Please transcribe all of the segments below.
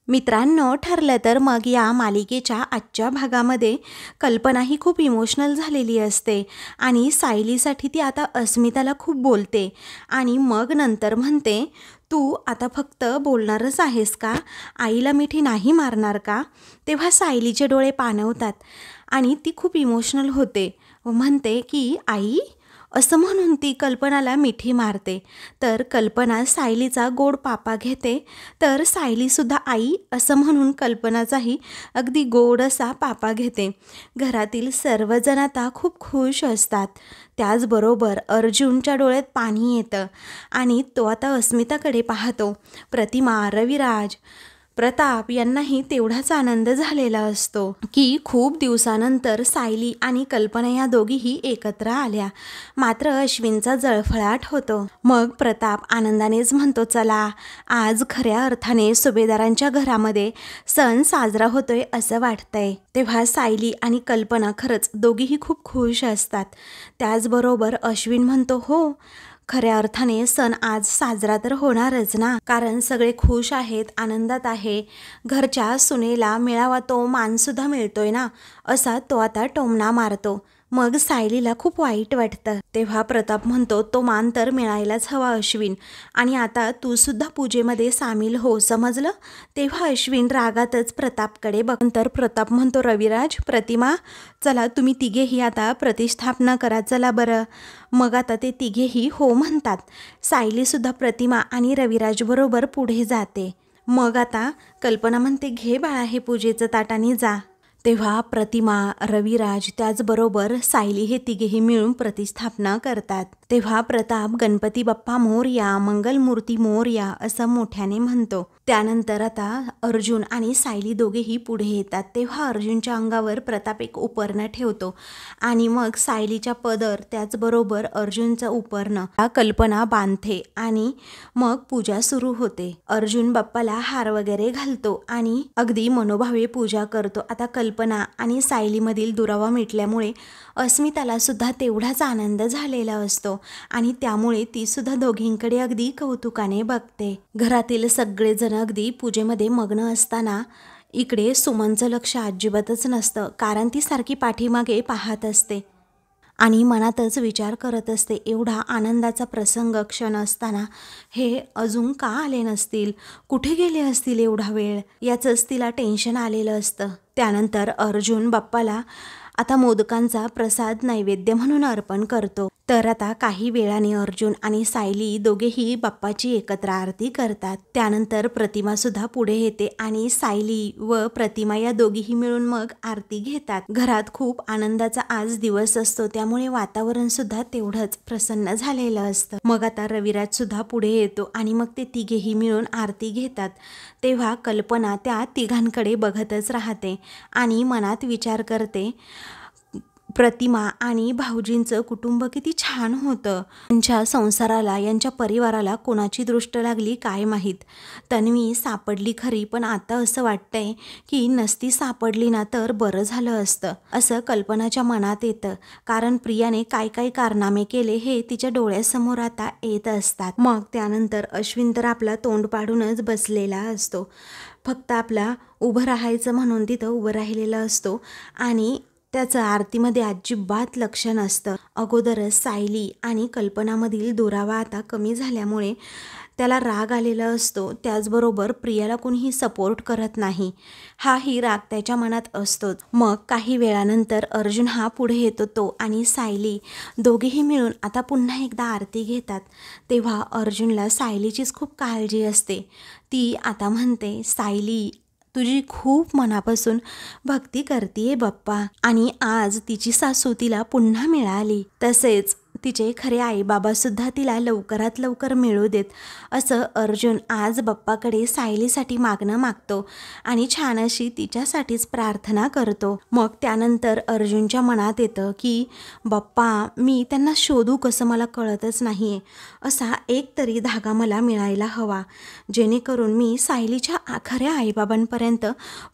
मित्रांनो, ठरलं तर मग या मालिकेच्या आजच्या भागामध्ये कल्पना ही खूप इमोशनल झालेली असते आणि सायलीसाठी ती आता अस्मिताला खूप बोलते आणि मग नंतर म्हणते, तू आता फक्त बोलणारच आहेस का? आईला मिठी नाही मारणार का? तेव्हा सायलीचे डोळे पाणवतात आणि ती खूप इमोशनल होते व म्हणते की आई, असं म्हणून ती कल्पनाला मिठी मारते. तर कल्पना सायलीचा गोड पापा घेते. तर सायलीसुद्धा आई असं म्हणून कल्पनाचाही अगदी गोड असा पापा घेते. घरातील सर्वजण आता खूप खुश असतात. त्याचबरोबर अर्जुनच्या डोळ्यात पाणी येतं आणि तो आता अस्मिताकडे पाहतो. प्रतिमा, रविराज, प्रताप यांनाही तेवढाच आनंद झालेला असतो की खूप दिवसानंतर सायली आणि कल्पना या दोघीही एकत्र आल्या. मात्र अश्विनचा जळफळाट होतो. मग प्रताप आनंदानेच म्हणतो, चला आज खऱ्या अर्थाने सुभेदारांच्या घरामध्ये सण साजरा होतोय असं वाटतंय. तेव्हा सायली आणि कल्पना खरंच दोघीही खूप खुश असतात. त्याचबरोबर अश्विन म्हणतो, हो, खऱ्या अर्थाने सण आज साजरा तर होणारच ना, कारण सगळे खुश आहेत, आनंदात आहे. घरच्या सुनेला मिळावा तो मानसुद्धा मिळतोय ना, असा तो आता टोमणा मारतो. मग सायलीला खूप वाईट वाटतं. तेव्हा प्रताप म्हणतो, तो मान तर मिळायलाच हवा अश्विन, आणि आता तू सुद्धा पूजेमध्ये सामील हो, समजलं? तेव्हा अश्विन रागातच प्रतापकडे बघून प्रताप म्हणतो, रविराज, प्रतिमा, चला तुम्ही तिघेही आता प्रतिष्ठापना करा, चला बरं. मग आता ते तिघेही हो म्हणतात. सायलीसुद्धा प्रतिमा आणि रविराजबरोबर पुढे जाते. मग आता कल्पना म्हणते, घे बाळा हे पूजेचं ताट आणि जा. तेव्हा प्रतिमा, रविराज त्याचबरोबर सायली हे तिघेही मिळून प्रतिष्ठापना करतात. तेव्हा प्रताप गणपती बाप्पा मोरया, मंगलमूर्ती मोरया असं मोठ्याने म्हणतो. त्यानंतर आता अर्जुन आणि सायली दोघेही पुढे येतात. तेव्हा अर्जुनच्या अंगावर प्रताप एक उपरणं ठेवतो आणि मग सायलीच्या पदर त्याचबरोबर अर्जुनचं उपरणं कल्पना बांधते आणि मग पूजा सुरू होते. अर्जुन बाप्पाला हार वगैरे घालतो आणि अगदी मनोभावे पूजा करतो. आता कल्पना आणि सायलीमधील दुरावा मिटल्यामुळे अस्मिताला सुद्धा तेवढाच आनंद झालेला असतो आणि त्यामुळे ती सुद्धा दोघींकडे अगदी कौतुकाने बघते. घरातील सगळेजण अगदी पूजेमध्ये मग्न असताना इकडे सुमनचं लक्ष अजिबातच नसतं, कारण ती सारखी पाठीमागे पाहत असते आणि मनातच विचार करत असते, एवढा आनंदाचा प्रसंग क्षण असताना हे अजून का आले नसतील, कुठे गेले असतील एवढा वेळ, याचंच तिला टेन्शन आलेलं असतं. त्यानंतर अर्जुन बाप्पाला आता मोदकांचा प्रसाद नैवेद्य म्हणून अर्पण करतो. तर आता काही वेळाने अर्जुन आणि सायली दोघेही बाप्पाची एकत्र आरती करतात. त्यानंतर प्रतिमा सुद्धा पुढे येते आणि सायली व प्रतिमा या दोघीही मिळून मग आरती घेतात. घरात खूप आनंदाचा आज दिवस असतो, त्यामुळे वातावरण सुद्धा तेवढंच प्रसन्न झालेलं असतं. मग आता रविराज सुद्धा पुढे येतो आणि मग ते तिघेही मिळून आरती घेतात. तेव्हा कल्पना त्या तिघांकडे बघतच राहते आणि मनात विचार करते, प्रतिमा आणि भाऊजींचं कुटुंब किती छान होतं. यांच्या संसाराला, यांच्या परिवाराला कोणाची दृष्ट लागली काय माहीत. तन्वी सापडली खरी, पण आता असं वाटतंय की नसती सापडली ना तर बरं झालं असतं, असं कल्पनाच्या मनात येतं. कारण प्रियाने काय काय कारनामे केले हे तिच्या डोळ्यासमोर आता येत असतात. मग त्यानंतर अश्विन तर आपला तोंड पाडूनच बसलेला असतो. फक्त आपला उभं राहायचं म्हणून तिथं उभं राहिलेला असतो आणि त्याचं आरतीमध्ये अजिबात लक्ष नसतं. अगोदरच सायली आणि कल्पनामधील दुरावा आता कमी झाल्यामुळे त्याला राग आलेला असतो. त्याचबरोबर प्रियाला कोणीही सपोर्ट करत नाही, हाही राग त्याच्या मनात असतोच. मग काही वेळानंतर अर्जुन हा पुढे येतो. तो आणि सायली दोघेही मिळून आता पुन्हा एकदा आरती घेतात. तेव्हा अर्जुनला सायलीचीच खूप काळजी असते. ती आता म्हणते, सायली, तुझी खूप मनापासून भक्ती करतीये बाप्पा, आणि आज तिची सासू तिला पुन्हा मिळाली, तसेच तिचे खरे आईबाबा सुद्धा तिला लवकरात लवकर मिळू देत, असं अर्जुन आज बाप्पाकडे सायलीसाठी मागणं मागतो आणि छान अशी तिच्यासाठीच प्रार्थना करतो. मग त्यानंतर अर्जुनच्या मनात येतं की बाप्पा, मी त्यांना शोधू कसं मला कळतच नाहीये. असा एक तरी धागा मला मिळायला हवा, जेणेकरून मी सायलीच्या खऱ्या आईबाबांपर्यंत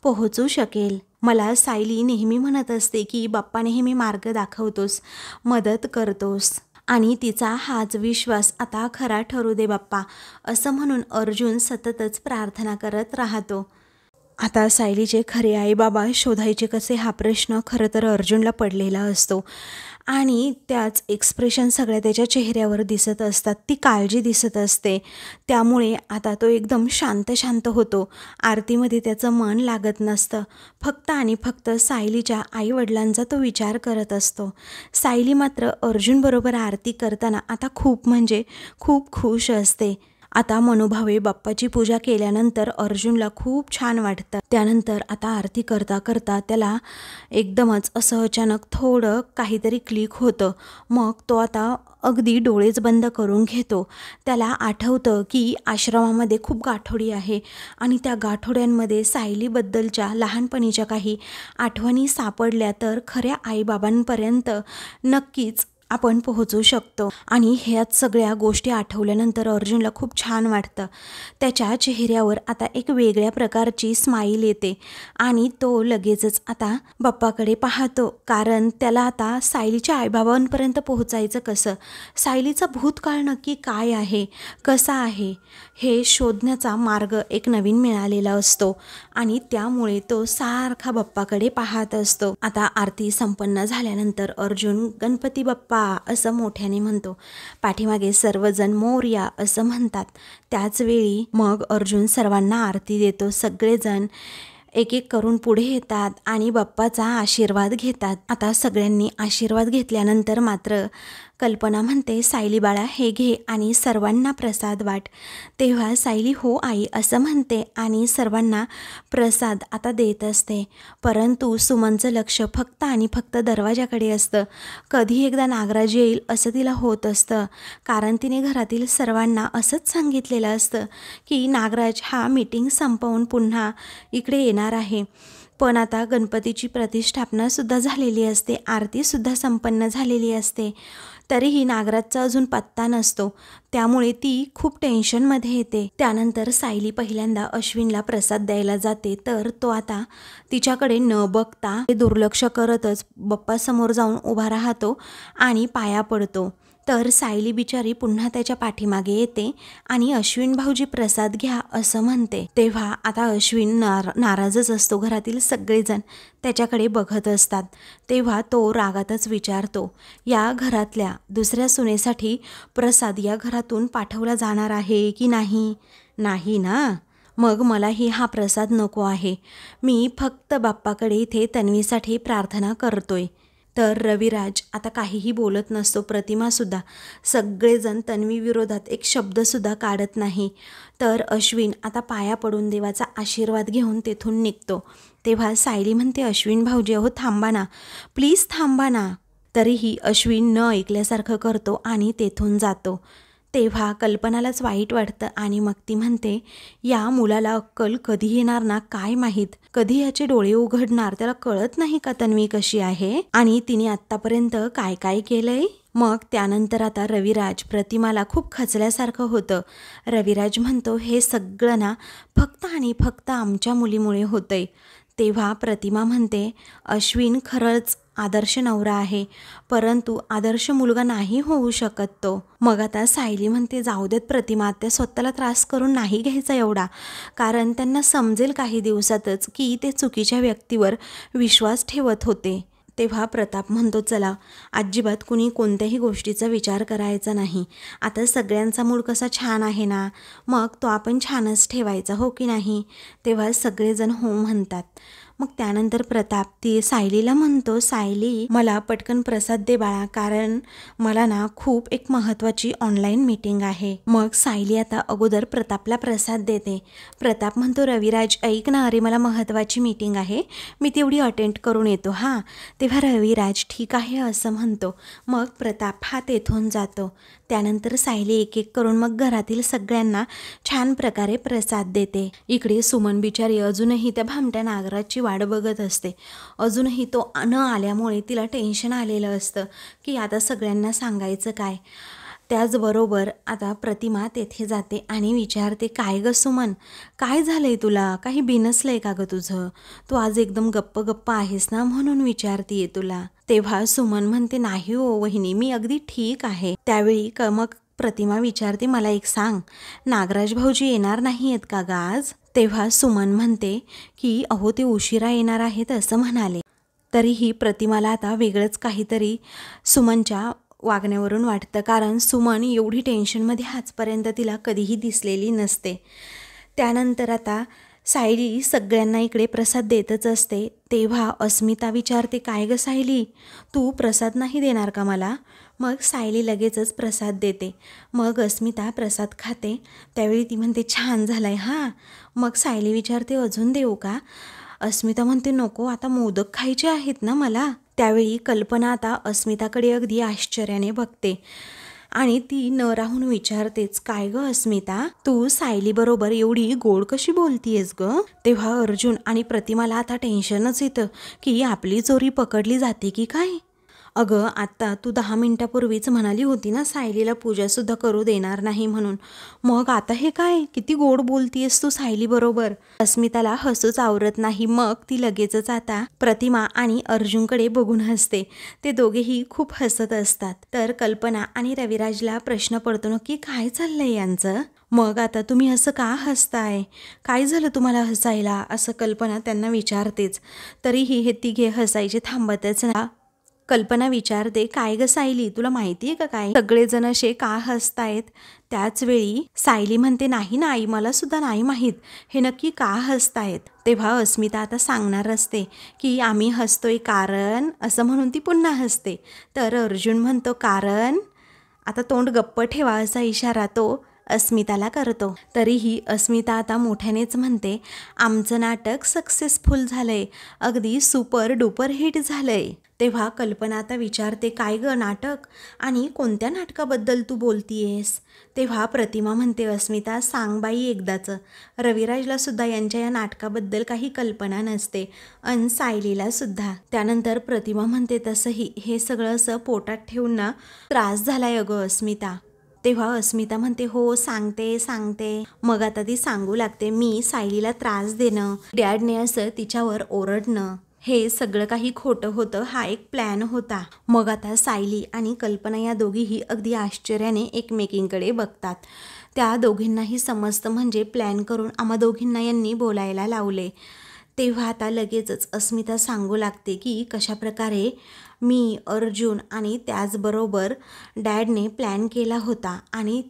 पोहोचू शकेल. मला सायली नेहमी म्हणत असते की बाप्पा नेहमी मार्ग दाखवतोस, मदत करतोस, आणि तिचा हाच विश्वास आता खरा ठरू दे बाप्पा, असं म्हणून अर्जुन सततच प्रार्थना करत राहतो. आता सायलीचे खरे आई बाबा शोधायचे कसे हा प्रश्न खरं तर अर्जुनला पडलेला असतो आणि त्याच एक्सप्रेशन सगळ्या त्याच्या चेहऱ्यावर दिसत असतात, ती काळजी दिसत असते. त्यामुळे आता तो एकदम शांत शांत होतो. आरतीमध्ये त्याचं मन लागत नसतं, फक्त आणि फक्त सायलीच्या आईवडिलांचा तो विचार करत असतो. सायली मात्र अर्जुनबरोबर आरती करताना आता खूप म्हणजे खूप खुश असते. आता मनोभावे बाप्पाची पूजा केल्यानंतर अर्जुनला खूप छान वाटतं. त्यानंतर आता आरती करता करता त्याला एकदमच असं अचानक थोडं काहीतरी क्लिक होतं. मग तो आता अगदी डोळेच बंद करून घेतो. त्याला आठवतं की आश्रमामध्ये खूप गाठोडी आहे आणि त्या गाठोड्यांमध्ये सायलीबद्दलच्या लहानपणीच्या काही आठवणी सापडल्या तर खऱ्या आईबाबांपर्यंत नक्कीच आपण पोहोचू शकतो. आणि ह्याच सगळ्या गोष्टी आठवल्यानंतर अर्जुनला खूप छान वाटतं. त्याच्या चेहऱ्यावर आता एक वेगळ्या प्रकारची स्माईल येते आणि तो लगेचच आता बाप्पाकडे पाहतो, कारण त्याला आता सायलीच्या आईबाबांपर्यंत पोहोचायचं कसं, सायलीचा भूतकाळ नक्की काय आहे, कसा आहे हे शोधण्याचा मार्ग एक नवीन मिळालेला असतो आणि त्यामुळे तो सारखा बाप्पाकडे पाहत असतो. आता आरती संपन्न झाल्यानंतर अर्जुन गणपती बाप्पा असं मोठ्याने म्हणतो. पाठीमागे सर्वजण मोरया असं म्हणतात. त्याच वेळी मग अर्जुन सर्वांना आरती देतो. सगळेजण एक एक करून पुढे येतात आणि बाप्पाचा आशीर्वाद घेतात. आता सगळ्यांनी आशीर्वाद घेतल्यानंतर मात्र कल्पना म्हणते, सायली बाळा हे घे आणि सर्वांना प्रसाद वाट. तेव्हा सायली हो आई असं म्हणते आणि सर्वांना प्रसाद आता देत असते. परंतु सुमनचं लक्ष फक्त आणि फक्त दरवाजाकडे असतं. कधी एकदा नागराज येईल असं तिला होत असतं, कारण तिने घरातील सर्वांना असंच सांगितलेलं असतं की नागराज हा मीटिंग संपवून पुन्हा इकडे येणार आहे. पण आता गणपतीची प्रतिष्ठापनासुद्धा झालेली असते, आरतीसुद्धा संपन्न झालेली असते, तरीही नागराजचा अजून पत्ता नसतो. त्यामुळे ती खूप टेन्शनमध्ये येते. त्यानंतर सायली पहिल्यांदा अश्विनला प्रसाद द्यायला जाते, तर तो आता तिच्याकडे न बघता दुर्लक्ष करतच बाप्पासमोर जाऊन उभा राहतो आणि पाया पडतो. तर सायली बिचारी पुन्हा त्याच्या पाठीमागे येते आणि अश्विन भाऊजी प्रसाद घ्या असं म्हणते. तेव्हा आता अश्विन नाराजच असतो. घरातील सगळेजण त्याच्याकडे बघत असतात. तेव्हा तो रागातच विचारतो, या घरातल्या दुसऱ्या सुनेसाठी प्रसाद या घरातून पाठवला जाणार आहे की नाही? नाही ना, मग मलाही हा प्रसाद नको आहे. मी फक्त बाप्पाकडे इथे तन्वीसाठी प्रार्थना करतोय. तर रविराज आता काहीही बोलत नसतो. प्रतिमासुद्धा सगळेजण तन्वी विरोधात एक शब्दसुद्धा काढत नाही. तर अश्विन आता पाया पडून देवाचा आशीर्वाद घेऊन तेथून निघतो. तेव्हा सायली म्हणते, अश्विन भाऊजी अहो थांबा ना, प्लीज थांबा ना. तरीही अश्विन न ऐकल्यासारखं करतो आणि तेथून जातो. तेव्हा कल्पनालाच वाईट वाटतं आणि मग ती म्हणते, या मुलाला अक्कल कधी येणार ना काय माहीत, कधी याचे डोळे उघडणार, त्याला कळत नाही का तन्वी कशी आहे आणि तिने आत्तापर्यंत काय काय केलंय. मग त्यानंतर आता रविराज प्रतिमाला खूप खचल्यासारखं होतं. रविराज म्हणतो, हे सगळं ना फक्त आणि फक्त आमच्या मुलीमुळे होतंय. तेव्हा प्रतिमा म्हणते, अश्विन खरंच आदर्श नवरा आहे, परंतु आदर्श मुलगा नाही होऊ शकत तो. मग आता सायली म्हणते, जाऊ देत प्रतिमा, त्या स्वतःला त्रास करून नाही घ्यायचा एवढा, कारण त्यांना समजेल काही दिवसातच की ते चुकीच्या व्यक्तीवर विश्वास ठेवत होते. तेव्हा प्रताप म्हणतो, चला अजिबात कुणी कोणत्याही गोष्टीचा विचार करायचा नाही. आता सगळ्यांचा मूड कसा छान आहे ना, मग तो आपण छानच ठेवायचा, हो की नाही. तेव्हा सगळेजण हो म्हणतात. मग त्यानंतर प्रताप ती सायलीला म्हणतो, सायली मला पटकन प्रसाद दे बाळा, कारण मला ना खूप एक महत्त्वाची ऑनलाईन मीटिंग आहे. मग सायली आता अगोदर प्रतापला प्रसाद देते. प्रताप म्हणतो, रविराज ऐक ना, अरे मला महत्त्वाची मीटिंग आहे, मी तेवढी अटेंड करून येतो हां. तेव्हा रविराज ठीक आहे असं म्हणतो. मग प्रताप हा तेथून जातो. त्यानंतर सायली एक एक करून मग घरातील सगळ्यांना छान प्रकारे प्रसाद देते. इकडे सुमन बिचारी अजूनही त्या भामट्या नागराजची वाट बघत असते. अजूनही तो न आल्यामुळे तिला टेन्शन आलेलं असतं की आता सगळ्यांना सांगायचं काय. त्याचबरोबर आता प्रतिमा तेथे जाते आणि विचारते, काय गं सुमन, काय झालंय तुला, काही बिनसलंय का गं तुझं, तू आज एकदम गप्प गप्प आहेस ना, म्हणून विचारतीये तुला. तेव्हा सुमन म्हणते, नाही हो वहिनी, मी अगदी ठीक आहे. त्यावेळी मग प्रतिमा विचारते, मला एक सांग, नागराज भाऊजी येणार नाही आहेत का ग आज? तेव्हा सुमन म्हणते की अहो ते उशिरा येणार आहेत असं म्हणाले. तरीही प्रतिमाला आता वेगळंच काहीतरी सुमनच्या वागण्यावरून वाटतं, कारण सुमन एवढी टेन्शनमध्ये आजपर्यंत तिला कधीही दिसलेली नसते. त्यानंतर आता सायली सगळ्यांना इकडे प्रसाद देतच असते. तेव्हा अस्मिता विचारते, काय गं सायली, तू प्रसाद नाही देणार का मला? मग सायली लगेचच प्रसाद देते. मग अस्मिता प्रसाद खाते. त्यावेळी ती म्हणते, छान झालाय हां. मग सायली विचारते, अजून देऊ का? अस्मिता म्हणते, नको, आता मोदक खायचे आहेत ना मला. त्यावेळी कल्पना आता अस्मिताकडे अगदी आश्चर्याने बघते आणि ती न राहून विचारतेच, काय ग अस्मिता, तू सायलीबरोबर एवढी गोड कशी बोलतीयस ग? तेव्हा अर्जुन आणि प्रतिमाला आता टेन्शनच येतं की आपली चोरी पकडली जाते की काय. अगं आत्ता तू 10 मिनिटापूर्वीच म्हणाली होती ना सायलीला पूजासुद्धा करू देणार नाही म्हणून, मग आता हे काय, किती गोड बोलतीयस तू सायलीबरोबर. अस्मिताला हसूच आवरत नाही. मग ती लगेचच आता प्रतिमा आणि अर्जुनकडे बघून हसते. ते दोघेही खूप हसत असतात. तर कल्पना आणि रविराजला प्रश्न पडतो, नक्की काय चाललंय यांचं? मग आता तुम्ही असं का हसताय, काय झालं तुम्हाला हसायला, असं कल्पना त्यांना विचारतेच. तरीही हे तिघे हसायचे थांबतच ना. कल्पना विचारते, काय ग सायली, तुला माहिती आहे का काय सगळेजण असे का हसतायत? त्याच वेळी सायली म्हणते, नाही ना आई, मला सुद्धा नाही माहीत हे नक्की का हसतायत. तेव्हा अस्मिता आता सांगणार असते की आम्ही हसतोय कारण, असं म्हणून ती पुन्हा हसते. तर अर्जुन म्हणतो, कारण आता तोंड गप्प ठेवा असा इशारा तो अस्मिताला करतो. तरीही अस्मिता आता मोठ्यानेच म्हणते, आमचं नाटक सक्सेसफुल झालंय, अगदी सुपर डुपर हिट झालंय. तेव्हा कल्पना आता विचारते, काय ग नाटक, आणि कोणत्या नाटकाबद्दल तू बोलतीयेस? तेव्हा प्रतिमा म्हणते, अस्मिता सांग बाई एकदाचं, रविराजला सुद्धा यांच्या या नाटकाबद्दल काही कल्पना नसते अन सायलीला सुद्धा. त्यानंतर प्रतिमा म्हणते, तसंही हे सगळं असं पोटात ठेवून ना त्रास झालाय अगं अस्मिता. तेव्हा अस्मिता म्हणते, हो सांगते. मग आता ती सांगू लागते, मी सायलीला त्रास देणं, डॅडने असं तिच्यावर ओरडणं, हे सगळं काही खोटं होतं, हा एक प्लॅन होता. मग आता सायली आणि कल्पना या दोघीही अगदी आश्चर्याने एकमेकींकडे बघतात. त्या दोघींनाही समजतं, म्हणजे प्लॅन करून आम्हा दोघींना यांनी बोलायला लावले. तेव्हा आता लगेचच अस्मिता सांगू लागते की कशाप्रकारे मी, अर्जुन आणि त्याचबरोबर डॅडने प्लॅन केला होता आणि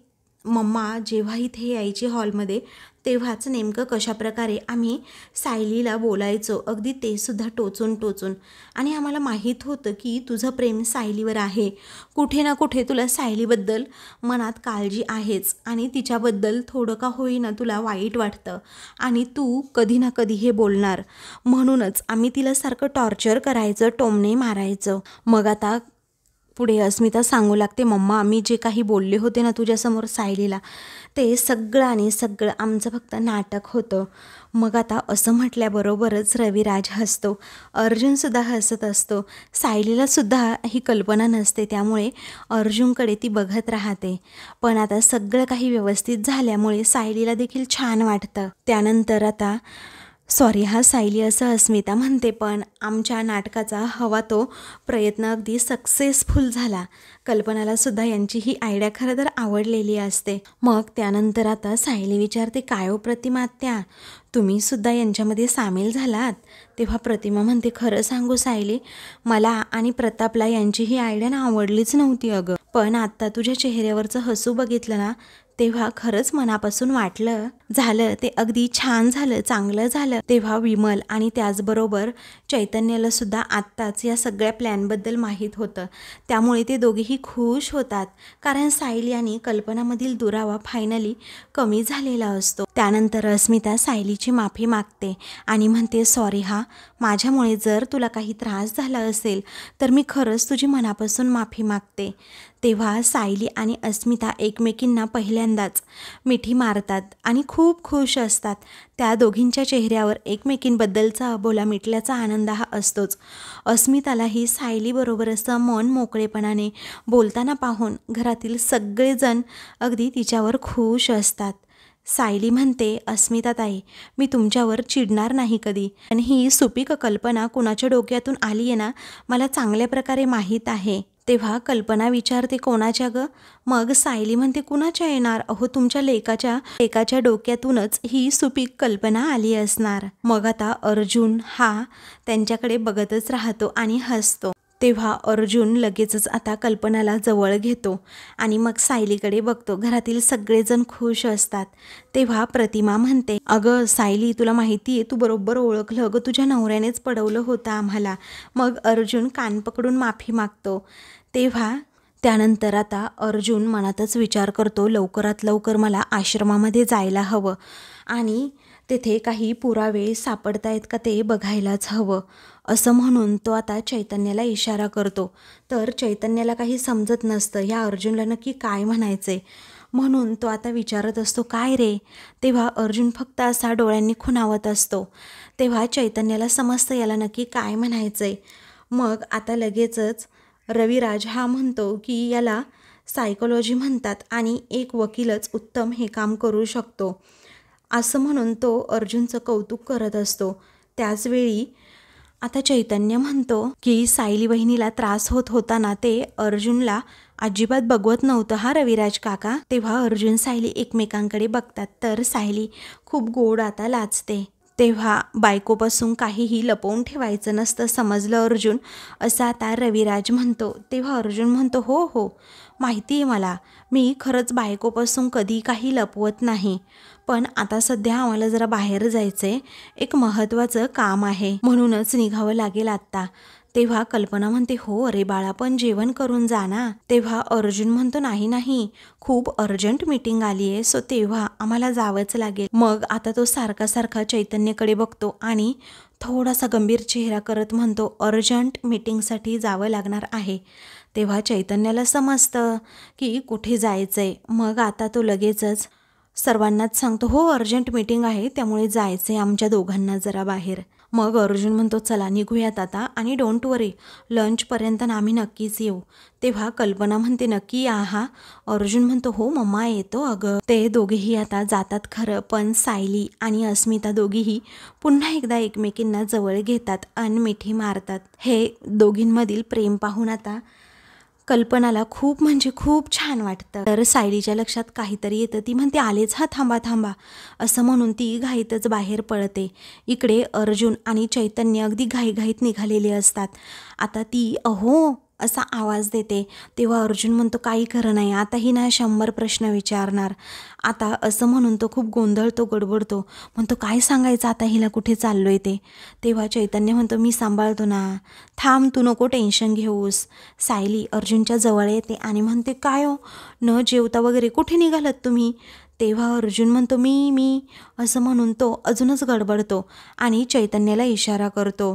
मम्मा जेव्हा इथे यायची हॉलमध्ये तेव्हाच नेमकं कशाप्रकारे आम्ही सायलीला बोलायचो, अगदी ते सुद्धा टोचून. आणि आम्हाला माहीत होतं की तुझं प्रेम सायलीवर आहे, कुठे ना कुठे तुला सायलीबद्दल मनात काळजी आहेच आणि तिच्याबद्दल थोडं का होईना तुला वाईट वाटतं आणि तू कधी ना कधी हे बोलणार, म्हणूनच आम्ही तिला सारखं टॉर्चर करायचं, टोमणे मारायचं. मग आता पुढे अस्मिता सांगू लागते, मम्मा मी जे काही बोलले होते ना तुझ्यासमोर सायलीला, ते सगळं आमचं फक्त नाटक होतं. मग आता असं म्हटल्याबरोबरच रविराज हसतो, अर्जुनसुद्धा हसत असतो. सायलीलासुद्धा ही कल्पना नसते, त्यामुळे अर्जुनकडे ती बघत राहते. पण आता सगळं काही व्यवस्थित झाल्यामुळे सायलीला देखील छान वाटतं. त्यानंतर आता सॉरी हा सायली असं अस्मिता म्हणते, पण आमच्या नाटकाचा हवा तो प्रयत्न अगदी सक्सेसफुल झाला. कल्पनाला सुद्धा यांची ही आयडिया खरं तर आवडलेली असते. मग त्यानंतर आता सायली विचारते, काय हो प्रतिमा आत्या, तुम्ही सुद्धा यांच्यामध्ये सामील झालात? तेव्हा प्रतिमा म्हणते, खरं सांगू सायली, मला आणि प्रतापला यांची ही आयडिया ना आवडलीच नव्हती अगं, पण आत्ता तुझ्या चेहऱ्यावरचं हसू बघितलं ना तेव्हा खरंच मनापासून वाटलं, झालं ते अगदी छान झालं, चांगलं झालं. तेव्हा विमल आणि त्याचबरोबर चैतन्याला सुद्धा आत्ताच या सगळ्या प्लॅनबद्दल माहीत होतं, त्यामुळे ते दोघेही खुश होतात, कारण सायली आणि कल्पनामधील दुरावा फायनली कमी झालेला असतो. त्यानंतर अस्मिता सायलीची माफी मागते आणि म्हणते, सॉरी हा, माझ्यामुळे जर तुला काही त्रास झाला असेल तर मी खरंच तुझी मनापासून माफी मागते. तेव्हा सायली आणि अस्मिता एकमेकींना पहिल्यांदाच मिठी मारतात आणि खूप खुश असतात. त्या दोघींच्या चेहऱ्यावर एकमेकींबद्दलचा अबोला मिटल्याचा आनंद हा असतोच. अस्मितालाही सायलीबरोबर असं मन मोकळेपणाने बोलताना पाहून घरातील सगळेजण अगदी तिच्यावर खुश असतात. सायली म्हणते, अस्मिता ताई, मी तुमच्यावर चिडणार नाही कधी, आणि ही सुपीक कल्पना कुणाच्या डोक्यातून आली आहे ना मला चांगल्या प्रकारे माहीत आहे. तेव्हा कल्पना विचारते कोणाच्या ग? मग सायली म्हणते कुणाच्या येणार? अहो तुमच्या लेकाच्या डोक्यातूनच ही सुपीक कल्पना आली असणार. मग आता अर्जुन हा त्यांच्याकडे बघतच राहतो आणि हसतो. तेव्हा अर्जुन लगेचच आता कल्पनाला जवळ घेतो आणि मग सायलीकडे बघतो. घरातील सगळेजण खुश असतात. तेव्हा प्रतिमा म्हणते अगं सायली, तुला माहिती आहे, तू बरोबर ओळखलं अगं, तुझ्या नवऱ्यानेच पडवलं होतं आम्हाला. मग अर्जुन कान पकडून माफी मागतो. तेव्हा त्यानंतर आता अर्जुन मनातच विचार करतो लवकरात लवकर मला आश्रमामध्ये जायला हवं आणि तेथे काही पुरावे सापडतायत का ते बघायलाच हवं. असं म्हणून तो आता चैतन्याला इशारा करतो. तर चैतन्याला काही समजत नसतं या अर्जुनला नक्की काय म्हणायचंय, म्हणून तो आता विचारत असतो काय रे. तेव्हा अर्जुन फक्त असा डोळ्यांनी खुणावत असतो. तेव्हा चैतन्याला समजतं याला नक्की काय म्हणायचंय. मग आता लगेचच रविराज हा म्हणतो की याला सायकोलॉजी म्हणतात आणि एक वकीलच उत्तम हे काम करू शकतो. असं म्हणून तो अर्जुनचं कौतुक करत असतो. त्याचवेळी आता चैतन्य म्हणतो की सायली बहिणीला त्रास होत होता ना, ते अर्जुनला अजिबात बघवत नव्हतं हा रविराज काका. तेव्हा अर्जुन सायली एकमेकांकडे बघतात तर सायली खूप गोड आता लाजते. तेव्हा बायकोपासून काहीही लपवून ठेवायचं नसतं समजलं अर्जुन, असं आता रविराज म्हणतो. तेव्हा अर्जुन म्हणतो हो हो माहिती आहे मला, मी खरंच बायकोपासून कधी काही लपवत नाही, पण आता सध्या आम्हाला जरा बाहेर जायचंय, एक महत्त्वाचं काम आहे, म्हणूनच निघावं लागेल आत्ता. तेव्हा कल्पना म्हणते हो अरे बाळा, पण जेवण करून जा ना. तेव्हा अर्जुन म्हणतो नाही खूप अर्जंट मीटिंग आली आहे, सो तेव्हा आम्हाला जावंच लागेल. मग आता तो सारखा चैतन्यकडे बघतो आणि थोडासा गंभीर चेहरा करत म्हणतो अर्जंट मीटिंगसाठी जावं लागणार आहे. तेव्हा चैतन्याला समजतं की कुठे जायचंय. मग आता तो लगेचच सर्वांनाच सांगतो हो अर्जंट मीटिंग आहे, त्यामुळे जायचंय आमच्या दोघांना जरा बाहेर. मग अर्जुन म्हणतो चला निघूयात आता आणि डोंट वरी, लंचपर्यंत आम्ही नक्कीच येऊ. तेव्हा कल्पना म्हणते नक्की या हा. अर्जुन म्हणतो हो मम्मा येतो अगं. ते दोघेही आता जातात खरं, पण सायली आणि अस्मिता दोघीही पुन्हा एकदा एकमेकींना जवळ घेतात आणि मिठी मारतात. हे दोघींमधील प्रेम पाहून आता कल्पनाला खूप म्हणजे खूप छान वाटतं. तर सायलीच्या लक्षात काहीतरी येतं. ती म्हणते आलेच हा, थांबा असं म्हणून ती घाईतच बाहेर पळते. इकडे अर्जुन आणि चैतन्य अगदी घाईघाईत निघालेले असतात. आता ती अहो असा आवाज देते. तेव्हा अर्जुन म्हणतो काही खरं नाही, आता ही ना 100 प्रश्न विचारणार. आता असं म्हणून तो खूप गोंधळतो, गडबडतो, म्हणतो काय सांगायचं आता हिला, कुठे चाललोय ते. तेव्हा चैतन्य म्हणतो मी सांभाळतो ना, थांब तू नको टेन्शन घेऊस. सायली अर्जुनच्या जवळ येते आणि म्हणते काय हो, न जेवता वगैरे कुठे निघालात तुम्ही. तेव्हा अर्जुन म्हणतो मी असं म्हणून तो अजूनच गडबडतो आणि चैतन्याला इशारा करतो.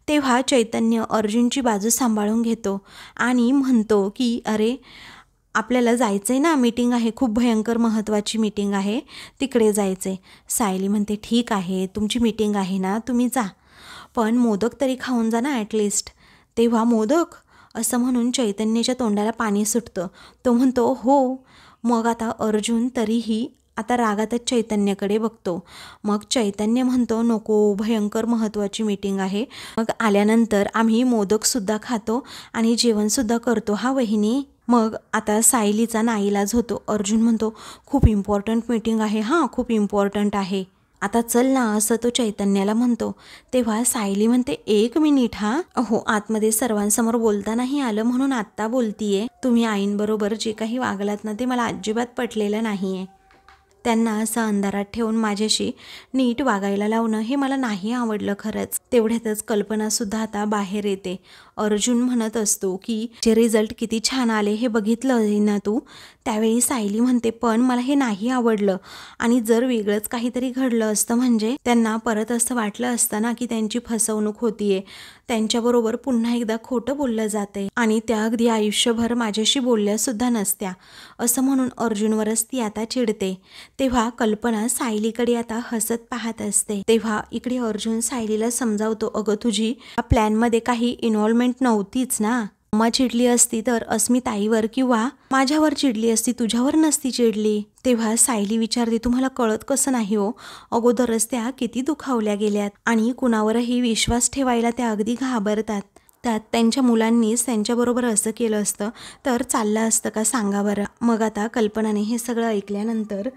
तेव्हा चैतन्य अर्जुनची बाजू सांभाळून घेतो आणि म्हणतो की अरे आपल्याला जायचं आहे ना, मीटिंग आहे, खूप भयंकर महत्त्वाची मीटिंग आहे, तिकडे जायचं आहे. सायली म्हणते ठीक आहे, तुमची मीटिंग आहे ना, तुम्ही जा, पण मोदक तरी खाऊन जा ना ॲटलिस्ट. तेव्हा मोदक असं म्हणून चैतन्याच्या तोंडाला पाणी सुटतं. तो म्हणतो हो. मग आता अर्जुन तरीही आता रागातच चैतन्याकडे बघतो. मग चैतन्य म्हणतो नको, भयंकर महत्त्वाची मीटिंग आहे, मग आल्यानंतर आम्ही मोदकसुद्धा खातो आणि जेवणसुद्धा करतो हा वहिनी. मग आता सायलीचा नाईलाज होतो. अर्जुन म्हणतो खूप इम्पॉर्टंट मीटिंग आहे हां, खूप इम्पॉर्टंट आहे, आता चल ना, असं तो चैतन्याला म्हणतो. तेव्हा सायली म्हणते 1 मिनिट हा, अहो आतमध्ये सर्वांसमोर बोलता नाही आलं म्हणून आत्ता बोलतीये. तुम्ही आईंबरोबर जे काही वागलात ना ते मला अजिबात पटलेलं नाहीये. त्यांना असं अंधारात ठेवून माझ्याशी नीट वागायला लावणं हे मला नाही आवडलं खरंच. तेवढ्यातच कल्पनासुद्धा आता बाहेर येते. अर्जुन म्हणत असतो की जे रिझल्ट किती छान आले हे बघितलं ना तू. त्यावेळी सायली म्हणते पण मला हे नाही आवडलं, आणि जर वेगळंच काहीतरी घडलं असतं म्हणजे त्यांना परत असं वाटलं असतं ना की त्यांची फसवणूक होतीये, त्यांच्याबरोबर पुन्हा एकदा खोटं बोललं जाते आणि त्या अगदी आयुष्यभर माझ्याशी बोलल्यासुद्धा नसत्या, असं म्हणून अर्जुनवरच ती आता चिडते. तेव्हा कल्पना सायलीकडे आता हसत पाहत असते. तेव्हा इकडे अर्जुन सायलीला समजावतो अगं तुझी प्लॅनमध्ये काही इन्व्हॉल्वमेंट नव्हतीच ना. मम्मा चिडली असती तर अस्मिताईवर किंवा माझ्यावर चिडली असती, तुझ्यावर नसती चिडली. तेव्हा सायली विचारते तुम्हाला कळत कसं नाही हो, अगोदरच त्या किती दुखावल्या गेल्यात आणि कुणावरही विश्वास ठेवायला त्या अगदी घाबरतात. त्यात त्यांच्या मुलांनीच त्यांच्याबरोबर असं केलं असतं तर चाललं असतं का सांगा बरं. मग आता कल्पनाने हे सगळं ऐकल्यानंतर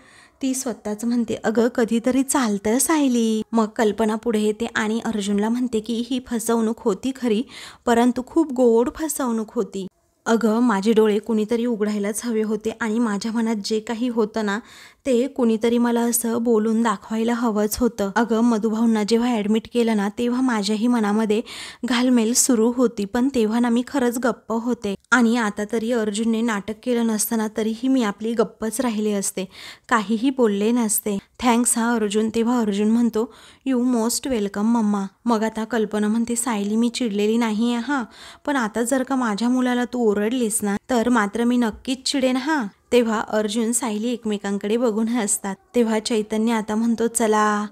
ती स्वतःच म्हणते, अगं कधीतरी चालतं सायली. मग कल्पना पुढे येते आणि अर्जुनला म्हणते की ही फसवणूक होती खरी, परंतु खूप गोड फसवणूक होती. अगं माझे डोळे कुणीतरी उघडायलाच हवे होते आणि माझ्या मनात जे काही होतं ना ते कुणीतरी मला असं बोलून दाखवायला हवंच होतं. अगं मधुभाऊंना जेव्हा ॲडमिट केलं ना तेव्हा माझ्याही मनामध्ये घालमेल सुरू होती, पण तेव्हा ना मी खरंच गप्प होते. आणि आता तरी अर्जुनने नाटक केलं नसताना तरीही मी आपली गप्पच राहिले असते, काहीही बोलले नसते. थँक्स हा अर्जुन. तेव्हा अर्जुन म्हणतो, यू मोस्ट वेलकम मम्मा. मग आता कल्पना म्हणते, सायली मी चिडलेली नाही आहे हां, पण आता जर का माझ्या मुलाला तू ओरडलीस ना तर मात्र मी नक्कीच चिडेन हां. तेव्हा अर्जुन सायली एकमेकांकडे बघून हसतात. तेव्हा चैतन्य आता म्हणतो, चला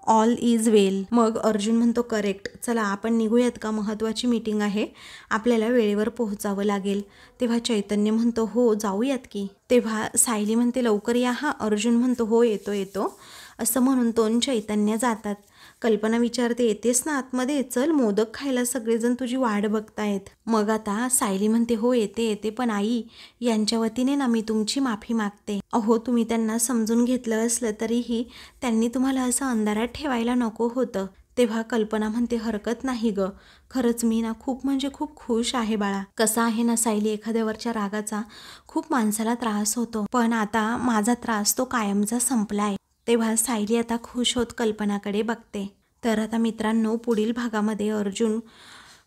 ऑल इज वेल. मग अर्जुन म्हणतो, करेक्ट, चला आपण निघूयात का, महत्त्वाची मीटिंग आहे, आपल्याला वेळेवर पोहोचावं लागेल. तेव्हा चैतन्य म्हणतो, हो जाऊयात की. तेव्हा सायली म्हणते, लवकर या हा. अर्जुन म्हणतो, हो येतो येतो. असं म्हणून दोन चैतन्य जातात. कल्पना विचारते, येतेस ना आतमध्ये, चल मोदक खायला सगळेजण तुझी वाट बघतायत. मग आता सायली म्हणते, हो येते येते, पण आई यांच्या वतीने ना मी तुमची माफी मागते. अहो तुम्ही त्यांना समजून घेतलं असलं तरीही त्यांनी तुम्हाला असं अंधारात ठेवायला नको होतं. तेव्हा कल्पना म्हणते, हरकत नाही ग, खरंच मी ना खूप म्हणजे खूप खुश आहे बाळा. कसा आहे ना सायली, एखाद्यावरच्या रागाचा खूप माणसाला त्रास होतो, पण आता माझा त्रास तो कायमचा संपलाय. तेव्हा सायली आता खुश होत कल्पनाकडे बघते. तर आता मित्रांनो, पुढील भागामध्ये अर्जुन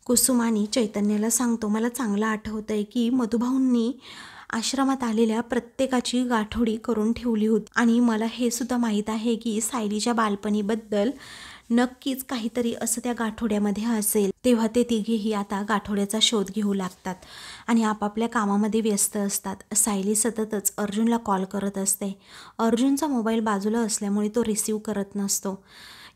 कुसुम आणि चैतन्याला सांगतो, मला चांगलं आठवतंय की मधुभाऊंनी आश्रमात आलेल्या प्रत्येकाची गाठोडी करून ठेवली होती आणि मला हे सुद्धा माहीत आहे की सायलीच्या बालपणीबद्दल नक्कीच काहीतरी असं त्या गाठोड्यामध्ये असेल. तेव्हा ते तिघेही आता गाठोड्याचा शोध घेऊ लागतात आणि आपापल्या कामामध्ये व्यस्त असतात. सायली सततच अर्जुनला कॉल करत असते. अर्जुनचा मोबाईल बाजूला असल्यामुळे तो रिसीव करत नसतो.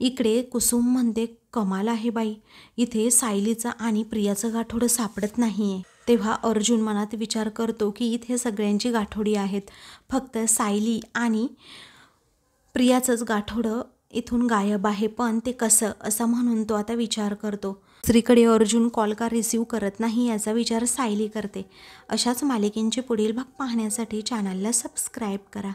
इकडे कुसुम म्हणते, कमाल आहे बाई, इथे सायलीचं आणि प्रियाचं गाठोडं सापडत नाही आहे. तेव्हा अर्जुन मनात विचार करतो की इथे सगळ्यांची गाठोडी आहेत, फक्त सायली आणि प्रियाचंच गाठोडं इथून गायब आहे, पण ते कसं, असा म्हणून तो आता विचार करतो. दुसरीकडे अर्जुन कॉल का रिसीव करत नाही याचा विचार सायली करते. अशाच मालिकेंचे पुढील भाग पाहण्यासाठी चॅनलला सबस्क्राईब करा.